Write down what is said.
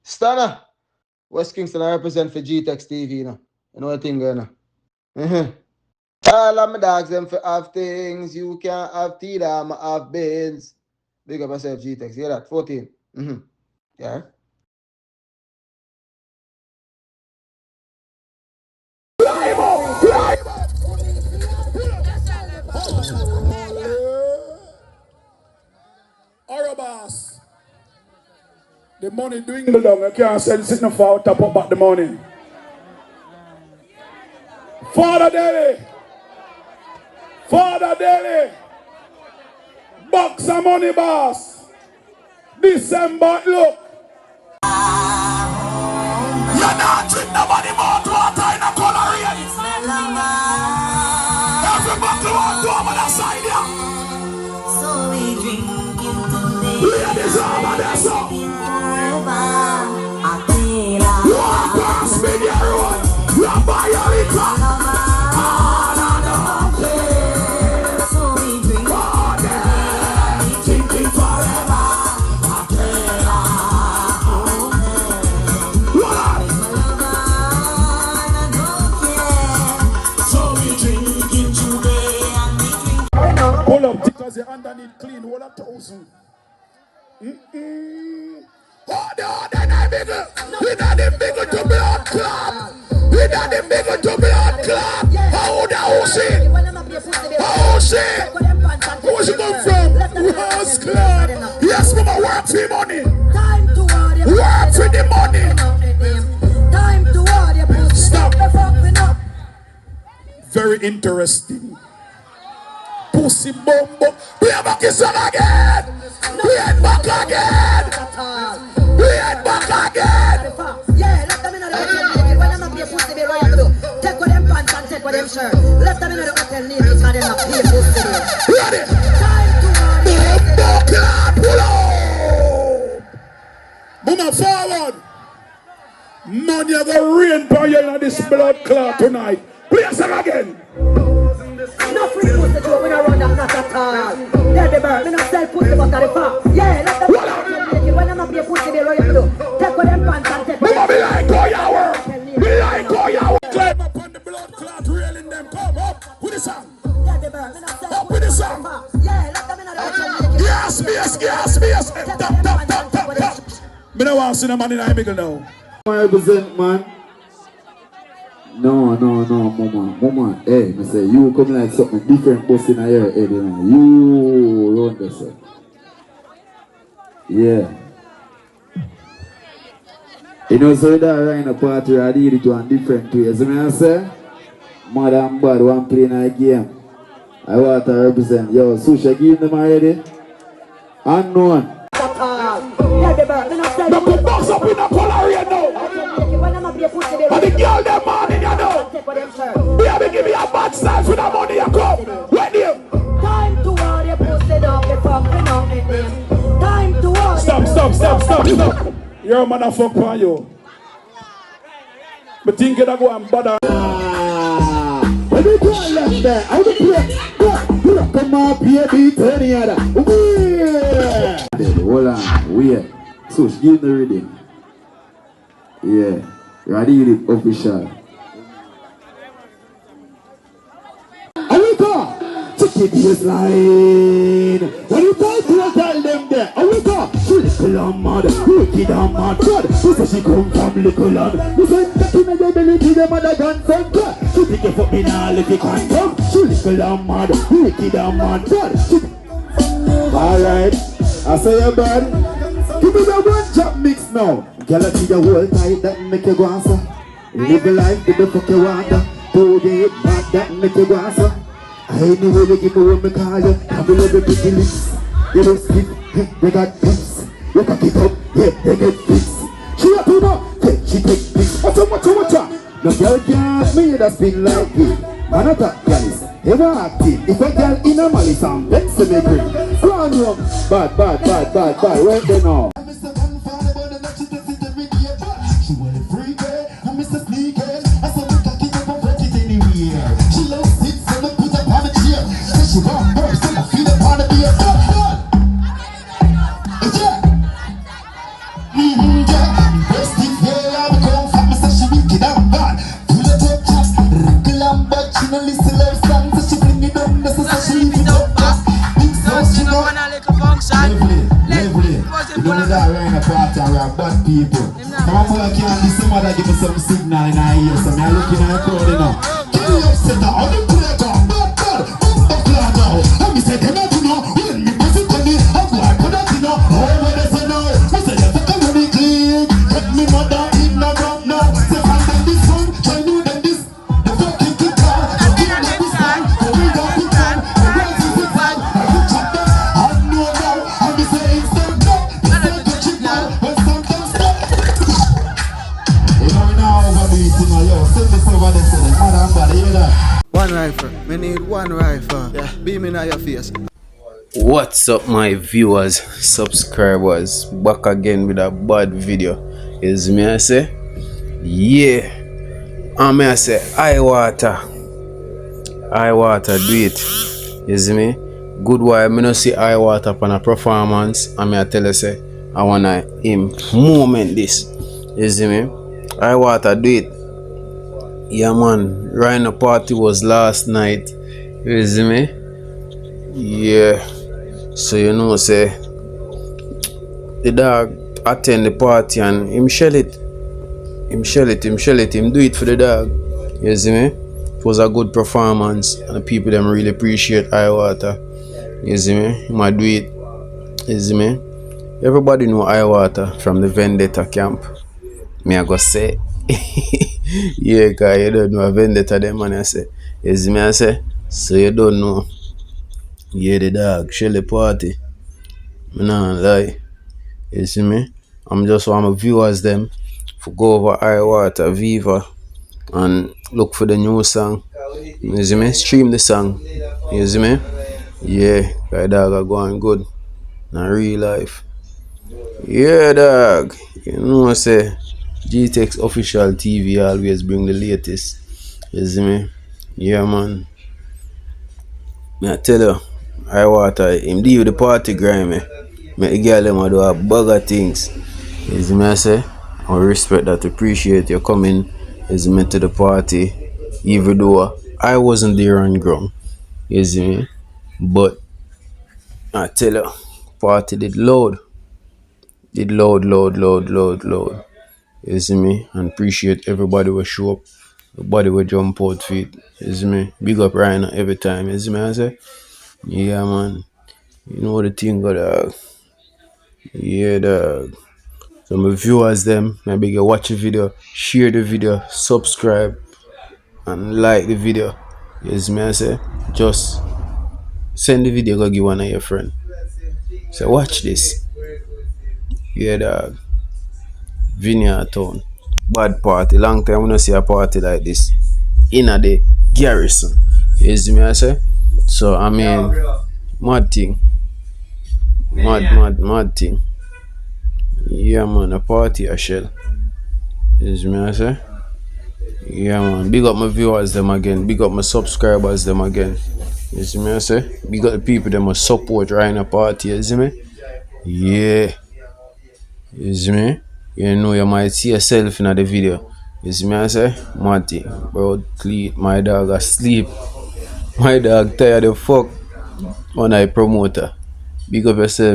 Stunner. West Kingston I represent for GTEX TV, you know. You know what thing going on. All of my dogs them for have things. You can't have tea, I'm have beans. Big up yourself, GTEX. Hear that? 14. Yeah. Alright, boss. The money doing the long. I can't send sitting for top up back the money. Father Daily. Father Daily. Box of money, boss. December, look. You're not drink nobody more water in a color rain. Every buckle want to over the side here. So we drink into ladies over there, so. Walk past me the road. You buy your liquor. All on the place. So we drink all day. Drinking forever. Pull up because you're underneath clean, all 1,000. Oh, no, then I bigger. We not the bigger to blood club. We not the bigger to blood club. How the house it? How shit? Where's you come from? House club. Yes, mama, work for money. Work for the money. Stop. Very interesting. Pussy bumbo. We are back again. We ain't back again. We ain't back again. Yeah, let them in the hotel. When I'm up here, pussy be royal. Take what them pants and take what them shirt. Let them in the hotel. Leave because they're not here, pussy. Ready? Bumbo clap, pull up. Mama forward. Money are going to rain for you in this blood clot tonight. Please them again. No free pussy joke, we don't run that not at all. They're the bird, we don't sell pussy but the fuck. Yeah, let them when I'm up here pussy be royal. Take what them pants and take what them. Be like go your be like go your climb up on the blood clot, railing them. Come up with the song. Up with the song. Yeah, let them in the yes. Tap. Me don't want to see the man in the middle now. I represent, man. No, mama. Hey, me say you come like something different bust in your head, you know. You run this way. Yeah. You know, so that right in a party, I did it one different ways. You know what I say? Mother and bad one playing a game. I want to represent. Yo, Sushi, give them already. Unknown. No put box up in the polar here now. And the girl them morning, you know. We have to give you a bad style for the money you come. Where do you? Time to war, you posted up the fucking on it. Time to war. Stop. You're a motherfucker on you. But think you go and bother. When you go left there, I will play. Come on, baby, turn the other. Hold on, wait. So, give the reading. Yeah, ready official. Awika, check it this line. When you tell them there, Awika, she little and mad, wicked and mad. God, she say she come from little land. You say that in the ability the mother gun from God. She think it for me now, let it come from. She little and mad, wicked and mad. God, alright, I say you bad. Give me the one job mix now. Girl, I see the whole tight that make you go answer. Live a life with the fuck you want. Do the bad that make you go answer. I know where you give me when me call you. Have a little pretty lips. You don't skip, hey, they got tips. You can keep up, yeah, they get fixed. She a tuna, yeah, she take this. Watch out. No girl can't me that spin like it. Man attack guys, ever active. If a girl in a malice and vex to me green. Go on you, bad, right there now. the dog around the party and we are bad people. Now boy can't listen, mother give me some signal in our ears. So me looking at the crowd, you know. Kill you upset, how the play go? Bad, buckler now. And me say, them not to know. When me pussy come in, I go, I put that in now. Oh, when they say no. Me say, you take a money clean. Get me mother in the ground now. Say, find them this one, try new them this. The fucking kick car, the king of this man. The way down the time, the rise is the time. I look at them, I know now. And me say, instant now. Me say, the chick now. When sometimes stop. You know me now over the eating, yo. Send this over there, say, mother and body, you know. One rifle. Me need one rifle. Yeah. Beam in your face. What's up, my viewers, subscribers? Back again with a bad video. Is me I say? Yeah. And me I say, I water do it. Is me? Good while me no see I water upon a performance. And me I tell you say, I wanna him moment this. Is me? I water do it. Yeah man, Rhino party was last night. Is me? Yeah. So you know say the dog attend the party and him shell it. Him do it for the dog. You see me? It was a good performance and the people them really appreciate Iwater. You see me? Him do it. You see me? Everybody know Iwater from the Vendetta camp. Me I go say yeah, cause you don't know a Vendetta them man I say. You see me I say? So you don't know. Yeah, the dog shell the party. Me nah lie. You see me? I'm just want my viewers them for go over Iwater Viva and look for the new song. You see me? Stream the song. You see me? Yeah, that dog are going good. In real life. Yeah, dog. You know I say GTX official TV always bring the latest. You see me? Yeah, man. Me I tell you, Iwater, him deal with the party grime. Me the girl them a do a bag of things. You see me I say? I respect that, appreciate you coming is me to the party. Even though I wasn't there on ground. You see me? But I tell you, party did loud. Did loud. You see me? And appreciate everybody will show up. Everybody will jump out feet. You see me? Big up Ryan every time. You see me I say? Yeah man. You know the thing got yeah dog. So my viewers them, maybe you watch the video, share the video, subscribe and like the video. Yes me I say, just send the video go give one of your friend. So watch this. Yeah dog. Vineyard Town. Bad party. Long time we don't see a party like this. In a the garrison. Yes me I say. So I mean mad thing. Mad thing. Yeah man, a party a shell. Yes me I say. Yeah man, big up my viewers them again, big up my subscribers them again. You see me I say? Big up the people them must support right in the party, you see me? Yeah. You see me? You know you might see yourself in the video. You see me I say? Marty, bro, clean, my dog asleep. My dog tired of fuck on I promoter. Big up yourself.